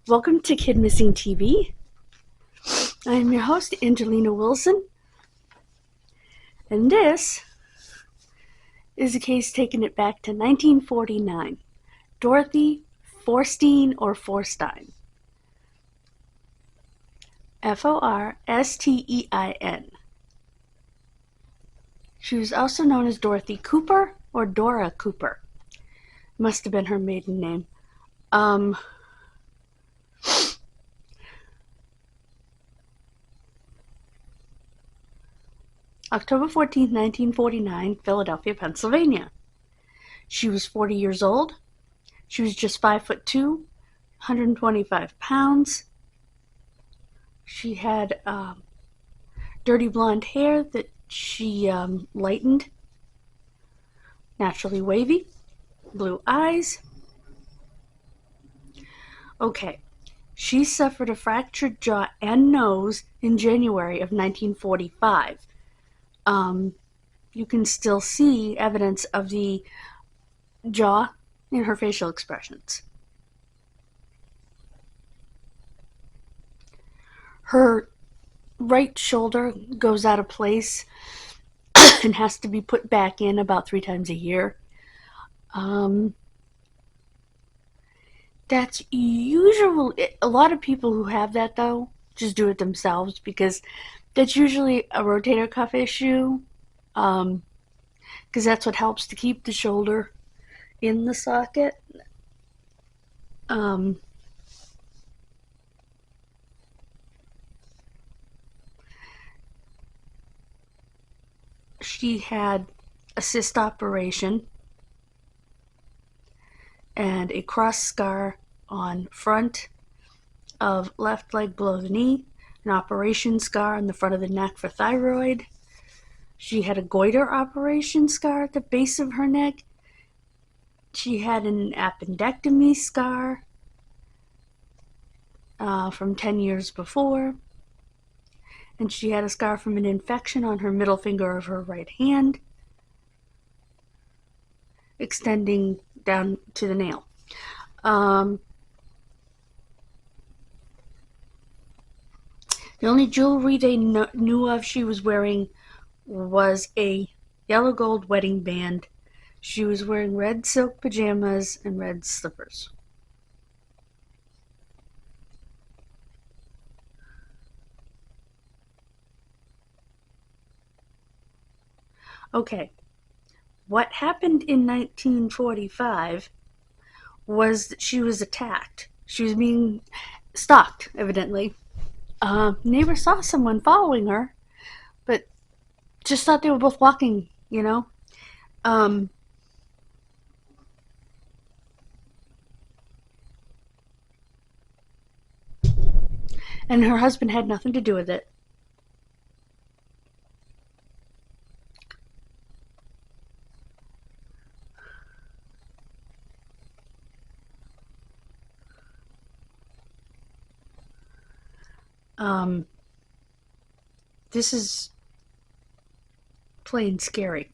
Welcome to Kidmissing TV. I am your host, Angelina Wilson, and this is a case taking it back to 1949. Dorothy Forstein or Forstein. Forstein. She was also known as Dorothy Cooper or Dora Cooper. Must have been her maiden name. October 14th, 1949, Philadelphia, Pennsylvania. She was 40 years old. She was just 5'2", 125 pounds. She had dirty blonde hair that she lightened, naturally wavy, blue eyes. Okay, she suffered a fractured jaw and nose in January of 1945. You can still see evidence of the jaw in her facial expressions. Her right shoulder goes out of place and has to be put back in about 3 times a year. That's usually, a lot of people who have that though just do it themselves because that's usually a rotator cuff issue, because that's what helps to keep the shoulder in the socket. She had a cyst operation and a cross scar on front of left leg below the knee, an operation scar on the front of the neck for thyroid. She had a goiter operation scar at the base of her neck. She had an appendectomy scar from 10 years before. And she had a scar from an infection on her middle finger of her right hand, extending down to the nail. The only jewelry they knew of she was wearing was a yellow gold wedding band. She was wearing red silk pajamas and red slippers. Okay, what happened in 1945 was that she was attacked. She was being stalked, evidently. Neighbor saw someone following her, but just thought they were both walking, you know. And her husband had nothing to do with it. This is plain scary.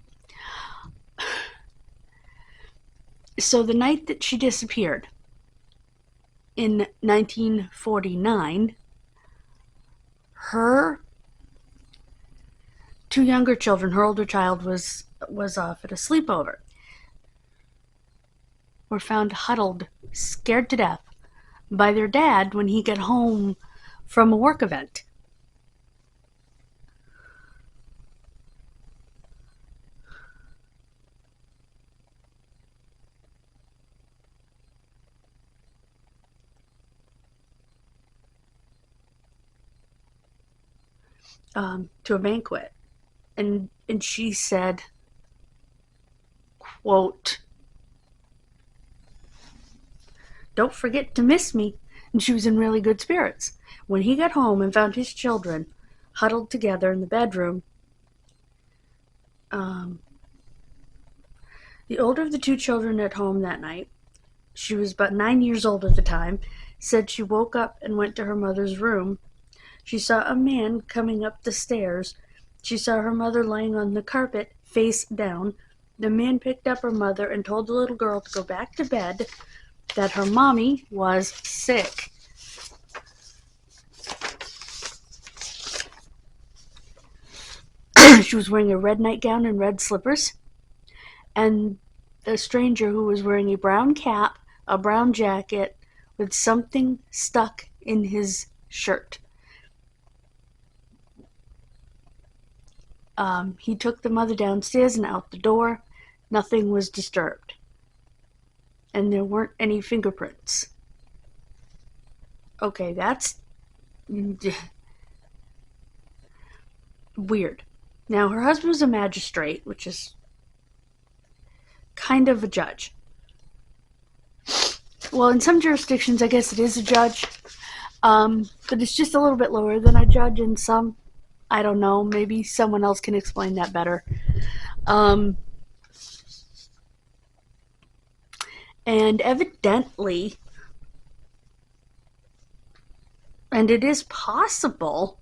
So the night that she disappeared in 1949, her 2 younger children, her older child was off at a sleepover, were found huddled, scared to death by their dad when he got home from a work event. To a banquet, and she said, quote, "Don't forget to miss me," and she was in really good spirits. When he got home and found his children huddled together in the bedroom, the older of the 2 children at home that night, she was about 9 years old at the time, said she woke up and went to her mother's room. She saw a man coming up the stairs. She saw her mother lying on the carpet, face down. The man picked up her mother and told the little girl to go back to bed, that her mommy was sick. She was wearing a red nightgown and red slippers. And the stranger, who was wearing a brown cap, a brown jacket, with something stuck in his shirt. He took the mother downstairs and out the door. Nothing was disturbed. And there weren't any fingerprints. Okay, that's weird. Now, her husband was a magistrate, which is kind of a judge. Well, in some jurisdictions, I guess it is a judge, but it's just a little bit lower than a judge in some. I don't know. Maybe someone else can explain that better. And evidently, and it is possible,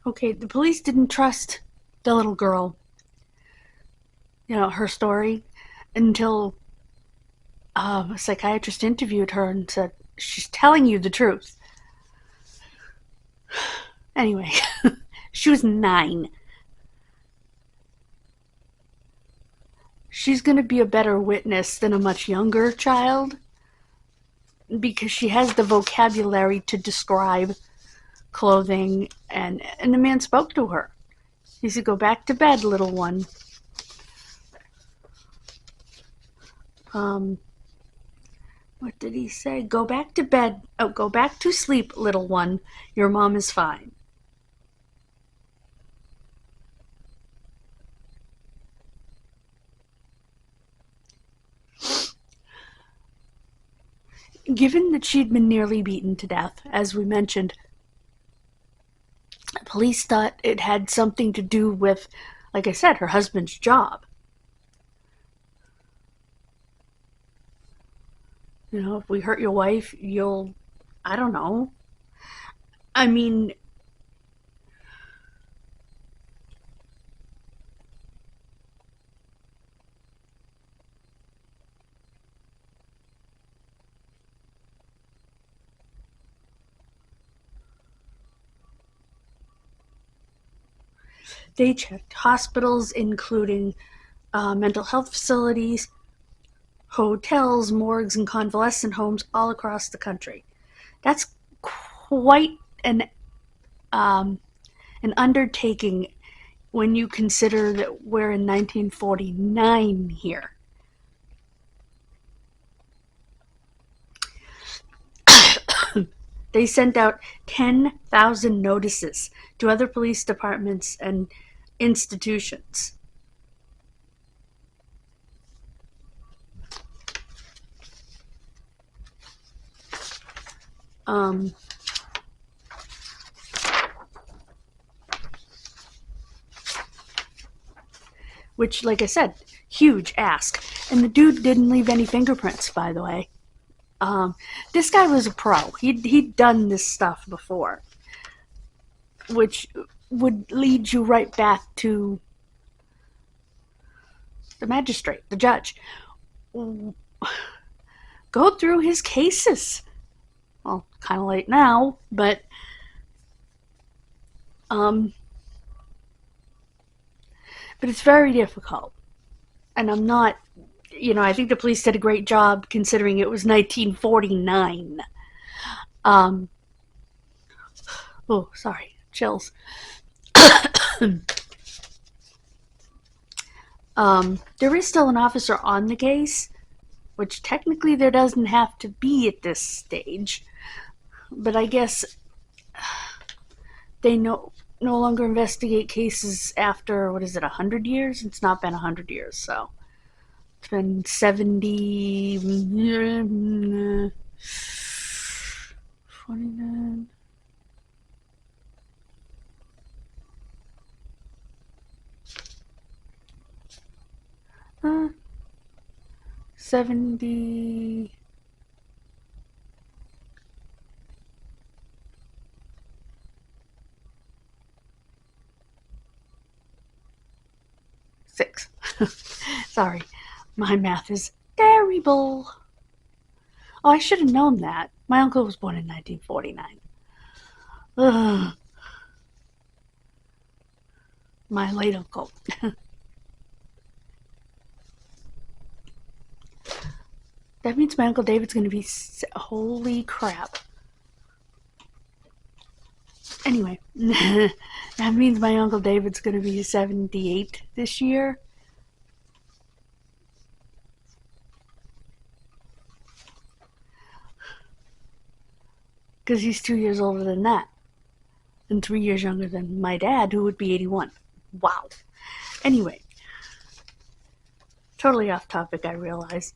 okay, the police didn't trust the little girl, her story, until a psychiatrist interviewed her and said, she's telling you the truth. Anyway, she was 9. She's going to be a better witness than a much younger child because she has the vocabulary to describe clothing, and the man spoke to her. He said, "Go back to bed, little one." What did he say? Go back to bed. Oh, go back to sleep, little one. Your mom is fine. Given that she'd been nearly beaten to death, as we mentioned, police thought it had something to do with, like I said, her husband's job. If we hurt your wife, I don't know. I mean, they checked hospitals, including mental health facilities, hotels, morgues, and convalescent homes all across the country. That's quite an undertaking when you consider that we're in 1949 here. They sent out 10,000 notices to other police departments and institutions. Which, like I said, huge ask. And the dude didn't leave any fingerprints, by the way. This guy was a pro. He'd done this stuff before, which would lead you right back to the magistrate, the judge. Go through his cases. Well, kind of late now, but it's very difficult. And I'm not, I think the police did a great job considering it was 1949. Oh, sorry, chills. There is still an officer on the case, which technically there doesn't have to be at this stage. But I guess they no longer investigate cases after, 100 years? It's not been 100 years, so It's been 70... 29... 70... 6. Sorry, my math is terrible. Oh, I should have known that. My uncle was born in 1949. Ugh. My late uncle. That means my Uncle David's going to be... Holy crap. Anyway, that means my Uncle David's going to be 78 this year. Because he's 2 years older than that. And 3 years younger than my dad, who would be 81. Wow. Anyway. Totally off topic, I realize.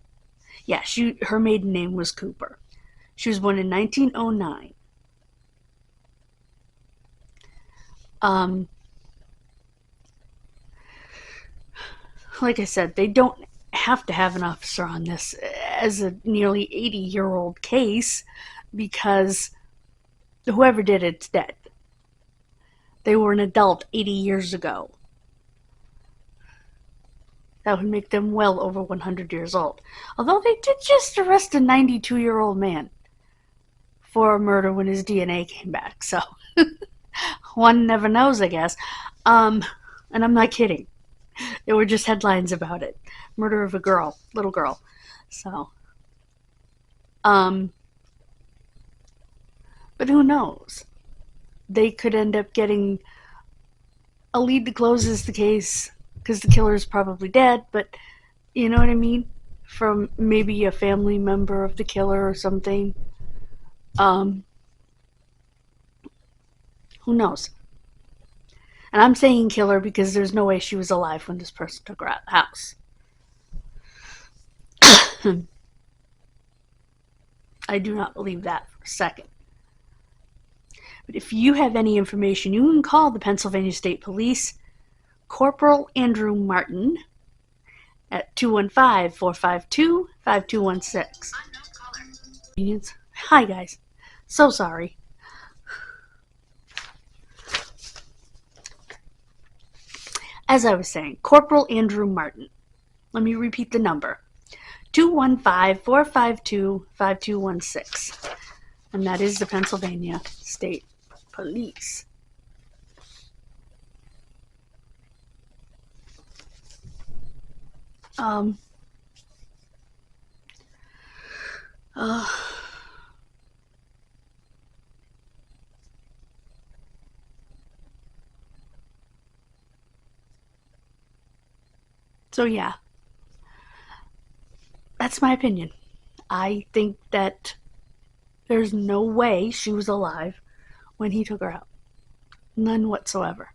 Yeah, her maiden name was Cooper. She was born in 1909. Like I said, they don't have to have an officer on this as a nearly 80-year-old case because whoever did it's dead. They were an adult 80 years ago. That would make them well over 100 years old. Although they did just arrest a 92-year-old man for a murder when his DNA came back. So, one never knows, I guess. And I'm not kidding. There were just headlines about it. Murder of a girl, little girl. So, but who knows? They could end up getting a lead that closes the case because the killer is probably dead, but you know what I mean? From maybe a family member of the killer or something. Who knows? And I'm saying killer because there's no way she was alive when this person took her out of the house. I do not believe that for a second. But if you have any information, you can call the Pennsylvania State Police, Corporal Andrew Martin, at 215-452-5216. Hi, guys. So sorry. As I was saying, Corporal Andrew Martin. Let me repeat the number. 215-452-5216. And that is the Pennsylvania State Police. So yeah, that's my opinion. I think that there's no way she was alive when he took her out. None whatsoever.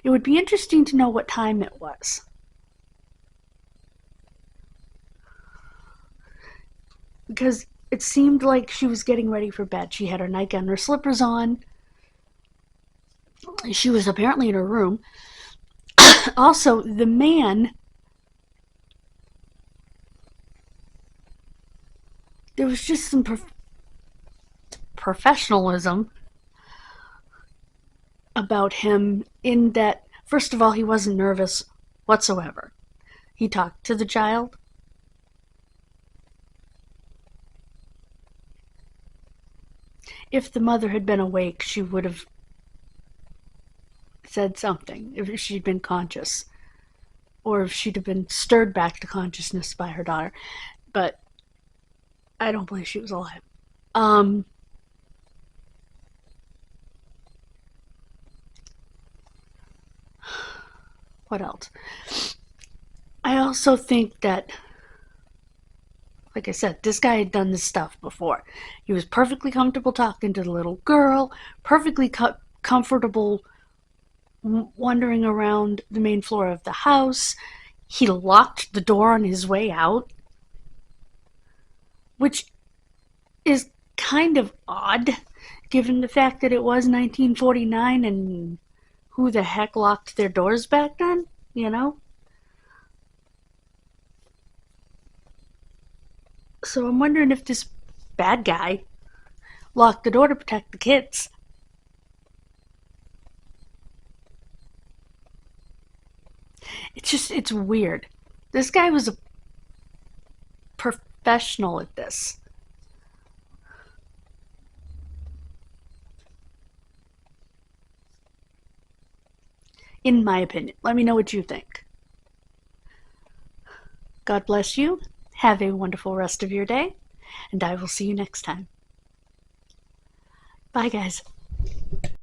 It would be interesting to know what time it was. Because it seemed like she was getting ready for bed. She had her nightgown and her slippers on. She was apparently in her room. Also, the man... There was just some professionalism about him in that, first of all, he wasn't nervous whatsoever. He talked to the child. If the mother had been awake, she would have said something, if she'd been conscious, or if she'd have been stirred back to consciousness by her daughter. But I don't believe she was alive. What else? I also think that, like I said, this guy had done this stuff before. He was perfectly comfortable talking to the little girl, perfectly comfortable wandering around the main floor of the house. He locked the door on his way out, which is kind of odd given the fact that it was 1949 and who the heck locked their doors back then, you know? So I'm wondering if this bad guy locked the door to protect the kids. It's weird. This guy was a professional at this. In my opinion. Let me know what you think. God bless you. Have a wonderful rest of your day, and I will see you next time. Bye, guys.